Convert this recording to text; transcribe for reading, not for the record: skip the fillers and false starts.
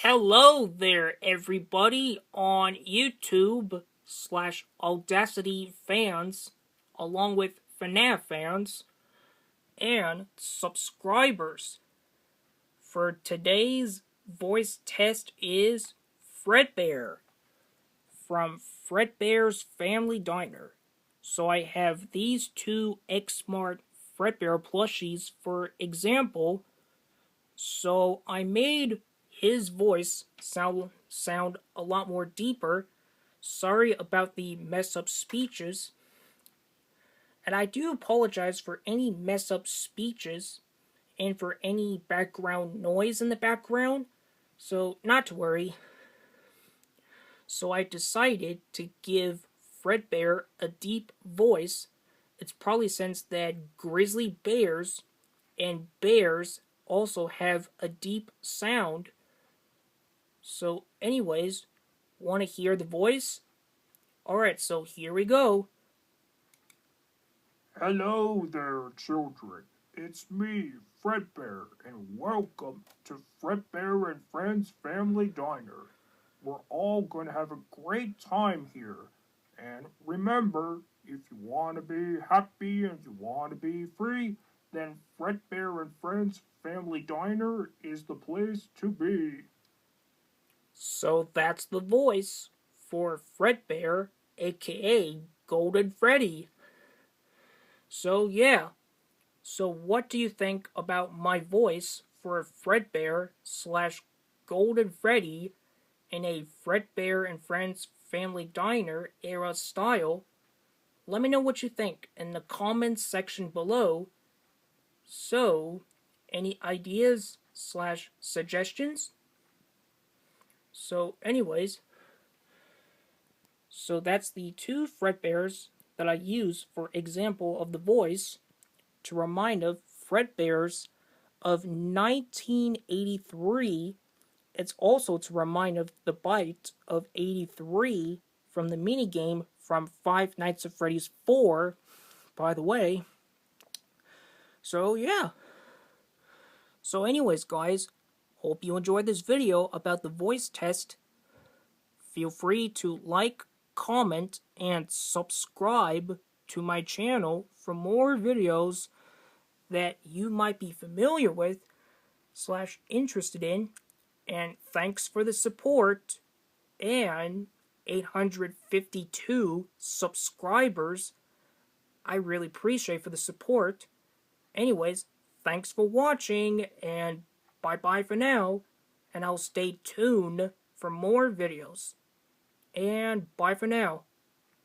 Hello there, everybody on YouTube / Audacity fans, along with FNAF fans and subscribers. For today's voice test is Fredbear from Fredbear's Family Diner. So I have these two Xmart Fredbear plushies for example. So I made his voice sound a lot more deeper. Sorry about the mess up speeches. And I do apologize for any mess up speeches and for any background noise in the background. So not to worry. So I decided to give Fredbear a deep voice. It's probably since that grizzly bears and bears also have a deep sound. So anyways, want to hear the voice? Alright, so here we go. Hello there, children. It's me, Fredbear, and welcome to Fredbear and Friends Family Diner. We're all going to have a great time here. And remember, if you want to be happy and you want to be free, then Fredbear and Friends Family Diner is the place to be. So that's the voice for Fredbear, aka Golden Freddy. So yeah, so what do you think about my voice for Fredbear / Golden Freddy in a Fredbear and Friends Family Diner era style? Let me know what you think in the comments section below. So, any ideas / suggestions? So, anyways, so that's the two Fredbears that I use for example of the voice to remind of Fredbears of 1983. It's also to remind of the bite of 83 from the minigame from Five Nights at Freddy's 4, by the way. So, yeah. So anyways, guys, hope you enjoyed this video about the voice test. Feel free to like, comment, and subscribe to my channel for more videos that you might be familiar with / interested in. And thanks for the support and 852 subscribers. I really appreciate for the support. Anyways, thanks for watching and bye-bye for now. And I'll stay tuned for more videos. And bye for now.